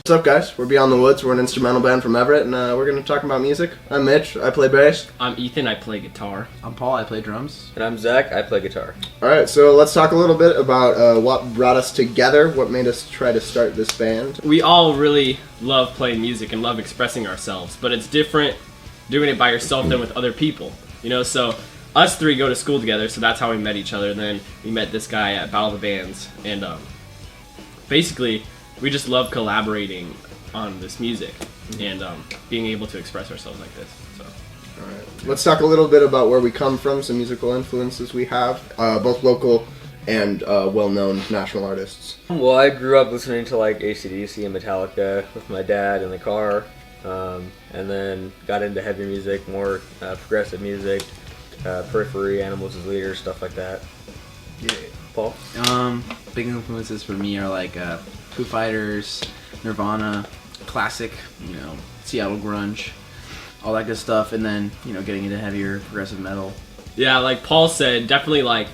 What's up, guys? We're Beyond the Woods. We're an instrumental band from Everett, and we're going to talk about music. I'm Mitch. I play bass. I'm Ethan. I play guitar. I'm Paul. I play drums. And I'm Zach. I play guitar. All right, so let's talk a little bit about what brought us together, what made us try to start this band. We all really love playing music and love expressing ourselves, but it's different doing it by yourself than with other people. You know, so us three go to school together, so that's how we met each other. And then we met this guy at Battle of the Bands, and basically we just love collaborating on this music and being able to express ourselves like this. So, all right, let's talk a little bit about where we come from, some musical influences we have, both local and well-known national artists. Well, I grew up listening to like AC/DC and Metallica with my dad in the car, and then got into heavy music, more progressive music, Periphery, Animals as Leaders, stuff like that. Yeah. Paul? Big influences for me are like Foo Fighters, Nirvana, classic, Seattle grunge, all that good stuff, and then, getting into heavier progressive metal. yeah, like Paul said, definitely like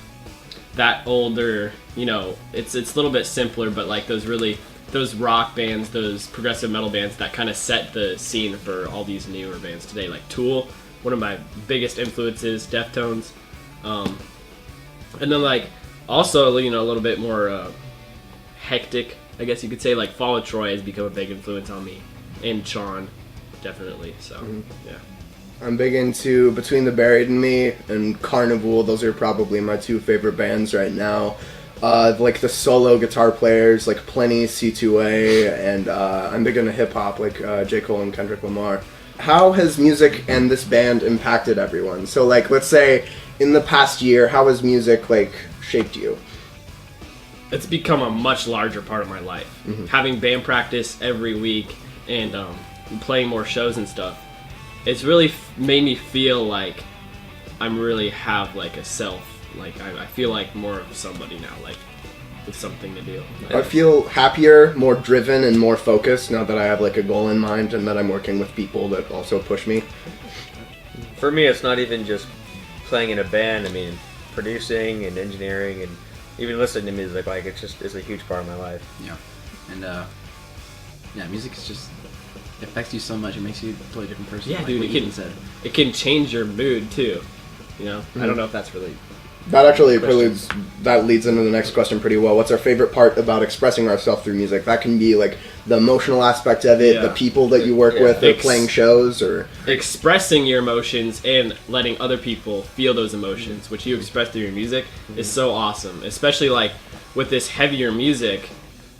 that older, it's a little bit simpler, but like those rock bands, those progressive metal bands that kind of set the scene for all these newer bands today, like Tool, one of my biggest influences, Deftones, and then like also, a little bit more hectic, I guess you could say, like Fall of Troy has become a big influence on me, and Sean, definitely, so, yeah. I'm big into Between the Buried and Me and Carnival. Those are probably my two favorite bands right now. Like the solo guitar players, like Plenty, C2A, and I'm big into hip-hop, like J. Cole and Kendrick Lamar. How has music and this band impacted everyone? So, like, let's say, in the past year, how has music, like, shaped you? It's become a much larger part of my life. Having band practice every week and playing more shows and stuff, it's really made me feel like I'm really have like a self. Like I feel like more of somebody now, like with something to do. I feel happier, more driven, and more focused now that I have like a goal in mind and that I'm working with people that also push me. For me, it's not even just playing in a band. I mean, producing and engineering and even listening to music, like it's a huge part of my life. Yeah. And music is just, it affects you so much. It makes you a totally different person. Yeah, like dude, what Ethan said. it can change your mood too. I don't know if that's really. That actually leads into the next question pretty well. What's our favorite part about expressing ourselves through music? That can be like the emotional aspect of it, the people that you work with, or playing shows, or expressing your emotions and letting other people feel those emotions, which you express through your music, is so awesome. Especially like with this heavier music.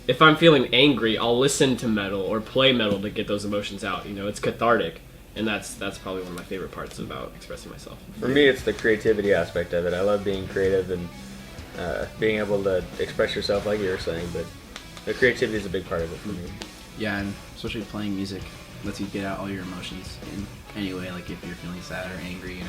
If I'm feeling angry, I'll listen to metal or play metal to get those emotions out. It's cathartic. And that's probably one of my favorite parts about expressing myself. For me, it's the creativity aspect of it. I love being creative and being able to express yourself like you were saying, but the creativity is a big part of it for me. Yeah, and especially playing music lets you get out all your emotions in any way. Like if you're feeling sad or angry,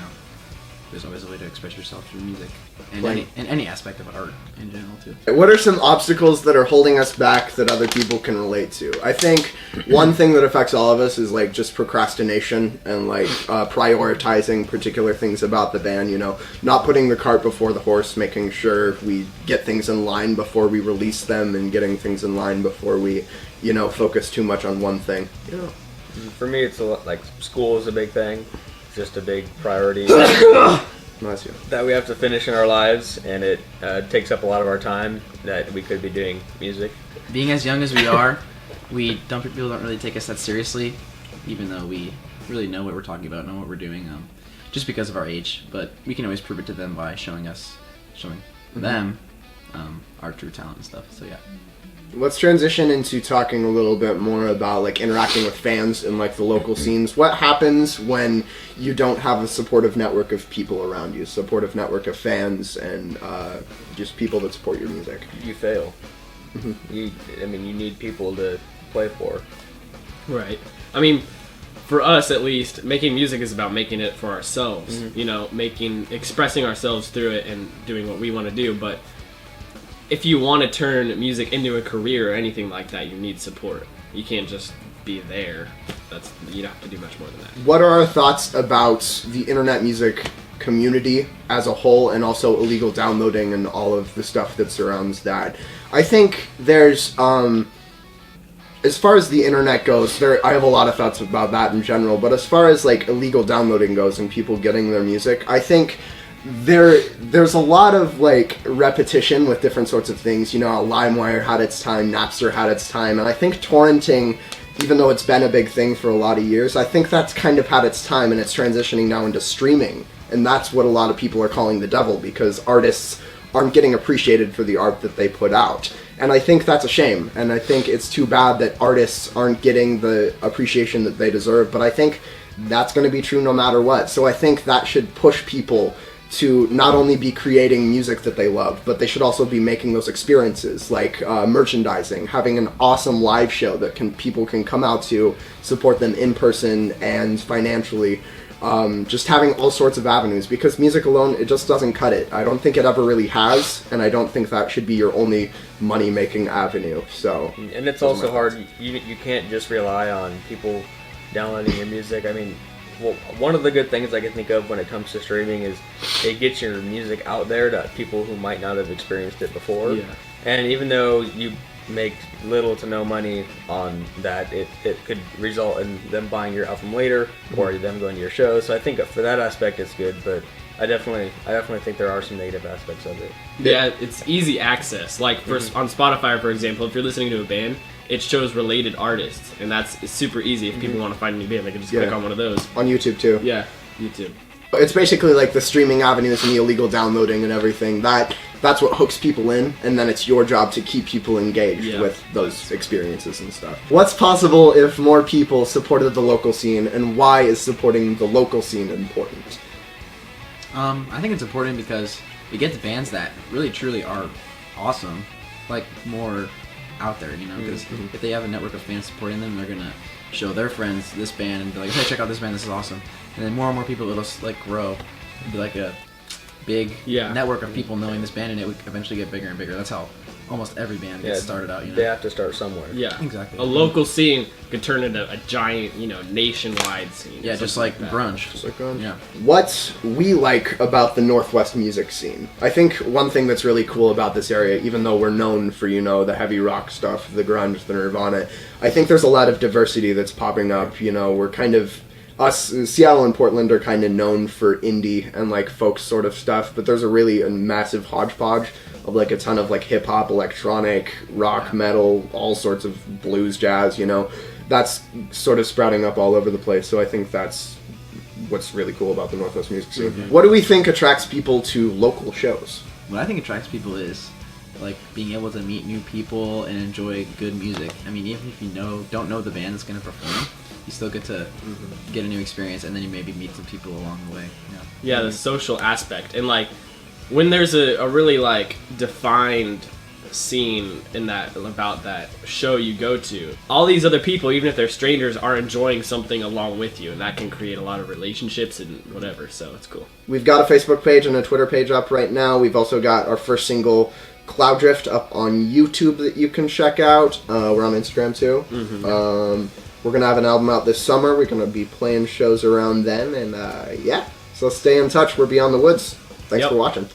there's always a way to express yourself through music. And any aspect of art in general, too. What are some obstacles that are holding us back that other people can relate to? I think one thing that affects all of us is like just procrastination and like prioritizing particular things about the band, not putting the cart before the horse, making sure we get things in line before we release them and getting things in line before we, focus too much on one thing. For me, it's like school is a big thing. It's just a big priority. Nice, that we have to finish in our lives, and it takes up a lot of our time that we could be doing music. Being as young as we are, people don't really take us that seriously, even though we really know what we're talking about, know what we're doing, just because of our age. But we can always prove it to them by showing them our true talent and stuff. So yeah. Let's transition into talking a little bit more about like interacting with fans and like the local scenes. What happens when you don't have a supportive network of people around you, supportive network of fans and just people that support your music? You fail. You need people to play for. Right. I mean, for us at least, making music is about making it for ourselves. Expressing ourselves through it and doing what we want to do. But if you want to turn music into a career or anything like that, you need support. You can't just be there. You have to do much more than that. What are our thoughts about the internet music community as a whole, and also illegal downloading and all of the stuff that surrounds that? I think there's as far as the internet goes, I have a lot of thoughts about that in general, but as far as like illegal downloading goes and people getting their music, I think there's a lot of like repetition with different sorts of things. You know, LimeWire had its time, Napster had its time, and I think torrenting, even though it's been a big thing for a lot of years, I think that's kind of had its time and it's transitioning now into streaming. And that's what a lot of people are calling the devil, because artists aren't getting appreciated for the art that they put out. And I think that's a shame, and I think it's too bad that artists aren't getting the appreciation that they deserve, but I think that's going to be true no matter what. So I think that should push people to not only be creating music that they love, but they should also be making those experiences, like merchandising, having an awesome live show that people can come out to, support them in person and financially. Just having all sorts of avenues, because music alone, it just doesn't cut it. I don't think it ever really has, and I don't think that should be your only money-making avenue. So, and it's also hard. You can't just rely on people downloading your music. I mean, well, one of the good things I can think of when it comes to streaming is it gets your music out there to people who might not have experienced it before. Yeah. And even though you make little to no money on that, it could result in them buying your album later or them going to your show. So I think for that aspect it's good, but I definitely think there are some negative aspects of it. Yeah, it's easy access. Like on Spotify, for example, if you're listening to a band, it shows related artists, and it's super easy. If people want to find a new band, they can just click on one of those. On YouTube too. Yeah, YouTube. It's basically like the streaming avenues and the illegal downloading and everything. That's what hooks people in, and then it's your job to keep people engaged with those experiences and stuff. What's possible if more people supported the local scene, and why is supporting the local scene important? I think it's important because it gets bands that really truly are awesome, like, more out there, you know, because if they have a network of fans supporting them, they're gonna show their friends this band and be like, hey, check out this band, this is awesome. And then more and more people, it'll like grow. It'll be like a big network of people knowing this band, and it would eventually get bigger and bigger. That's how almost every band gets started out, you know. They have to start somewhere. Yeah, exactly. A local scene could turn into a giant, you know, nationwide scene. Yeah, just like grunge. Just like grunge. Yeah. What we like about the Northwest music scene, I think one thing that's really cool about this area, even though we're known for, you know, the heavy rock stuff, the grunge, the Nirvana, I think there's a lot of diversity that's popping up. You know, we're kind of, Seattle and Portland are kind of known for indie and like folk sort of stuff, but there's a massive hodgepodge of like a ton of like hip hop, electronic, rock, metal, all sorts of blues, jazz, you know. That's sort of sprouting up all over the place, so I think that's what's really cool about the Northwest music scene. What do we think attracts people to local shows? What I think attracts people is like being able to meet new people and enjoy good music. I mean, even if you don't know the band that's going to perform, you still get to get a new experience, and then you maybe meet some people along the way. Yeah, the social aspect. And like when there's a really like defined scene in that about that show you go to, all these other people, even if they're strangers, are enjoying something along with you, and that can create a lot of relationships and whatever, so it's cool. We've got a Facebook page and a Twitter page up right now. We've also got our first single, Cloud Drift, up on YouTube that you can check out. We're on Instagram too. We're gonna have an album out this summer. We're gonna be playing shows around then, and so stay in touch. We're Beyond the Woods. Thanks for watching.